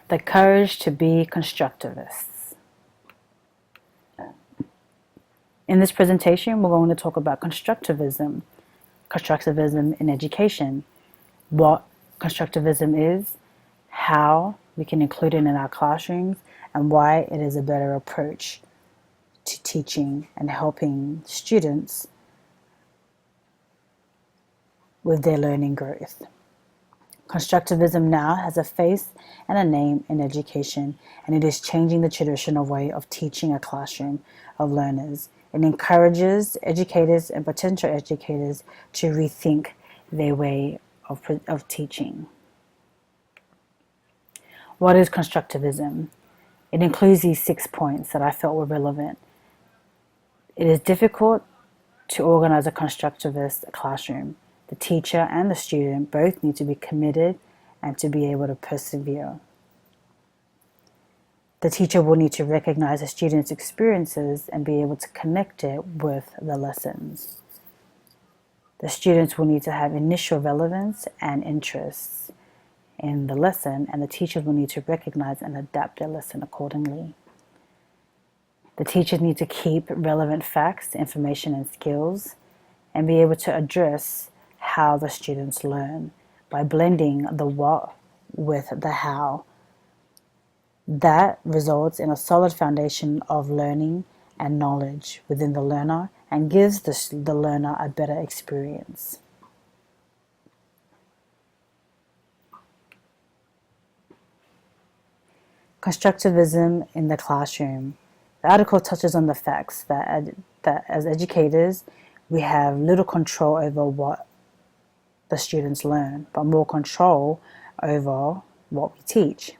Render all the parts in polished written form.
The courage to be constructivists. In this presentation, we're going to talk about constructivism in education, what constructivism is, how we can include it in our classrooms, and why it is a better approach to teaching and helping students with their learning growth. Constructivism now has a face and a name in education, and it is changing the traditional way of teaching a classroom of learners. It encourages educators and potential educators to rethink their way of teaching. What is constructivism? It includes these 6 points that I felt were relevant. It is difficult to organize a constructivist classroom. The teacher and the student both need to be committed and to be able to persevere. The teacher will need to recognize the student's experiences and be able to connect it with the lessons. The students will need to have initial relevance and interests in the lesson, and the teachers will need to recognize and adapt their lesson accordingly. The teachers need to keep relevant facts, information, and skills, and be able to address how the students learn by blending the what with the how. That results in a solid foundation of learning and knowledge within the learner and gives the learner a better experience. Constructivism in the classroom. The article touches on the facts that as educators, we have little control over what the students learn, but more control over what we teach.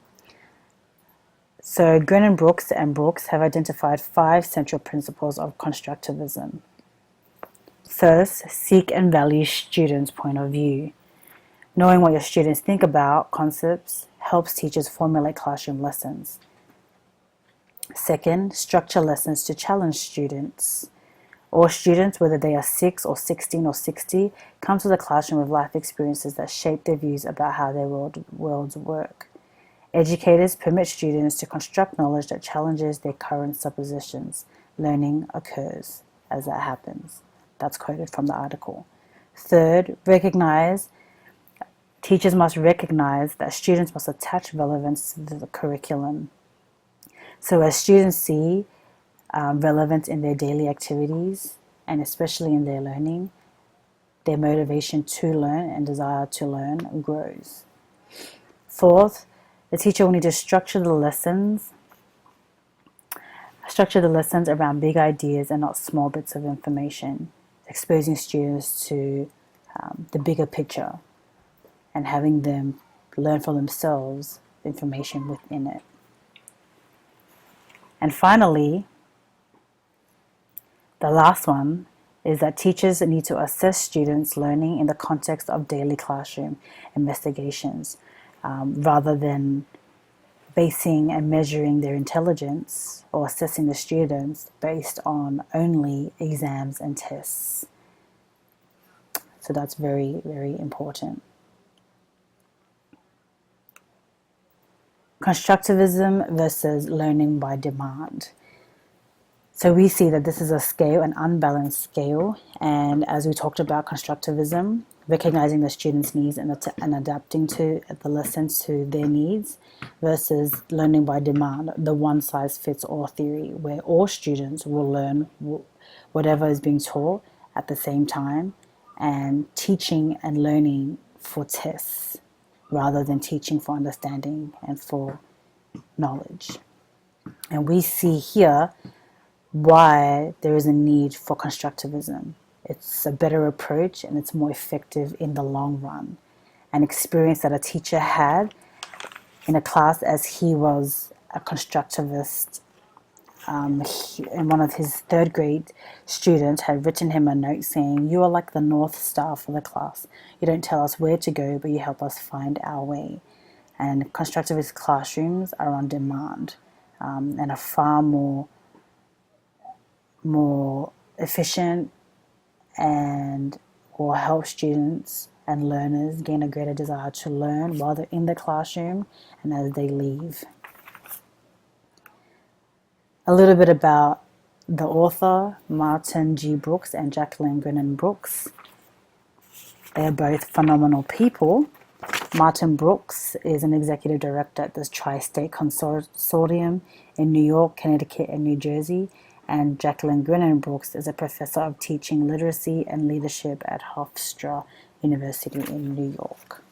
So Grennan Brooks and Brooks have identified 5 central principles of constructivism. First, seek and value students' point of view. Knowing what your students think about concepts helps teachers formulate classroom lessons. Second, structure lessons to challenge students. All students, whether they are 6 or 16 or 60, come to the classroom with life experiences that shape their views about how their worlds work. Educators permit students to construct knowledge that challenges their current suppositions. Learning occurs as that happens. That's quoted from the article. Third, teachers must recognize that students must attach relevance to the curriculum. So as students see relevance in their daily activities, and especially in their learning, their motivation to learn and desire to learn grows. Fourth, the teacher will need to structure the lessons around big ideas and not small bits of information, exposing students to the bigger picture and having them learn for themselves the information within it. And finally, the last one is that teachers need to assess students' learning in the context of daily classroom investigations, rather than basing and measuring their intelligence or assessing the students based on only exams and tests. So that's very, very important. Constructivism versus learning by demand. So we see that this is a scale, an unbalanced scale, and as we talked about constructivism, recognizing the students' needs and adapting to the lessons to their needs, versus learning by demand, the one-size-fits-all theory, where all students will learn whatever is being taught at the same time, and teaching and learning for tests, rather than teaching for understanding and for knowledge. And we see here why there is a need for constructivism. It's a better approach and it's more effective in the long run. An experience that a teacher had in a class as he was a constructivist, and one of his 3rd grade students had written him a note saying, "You are like the North Star for the class. You don't tell us where to go, but you help us find our way." And constructivist classrooms are on demand, and are far more efficient and will help students and learners gain a greater desire to learn while they're in the classroom and as they leave. A little bit about the author, Martin G. Brooks and Jacqueline Grennan Brooks. They're both phenomenal people. Martin Brooks is an executive director at this tri-state consortium in New York, Connecticut, and New Jersey. And Jacqueline Grennan Brooks is a professor of teaching literacy and leadership at Hofstra University in New York.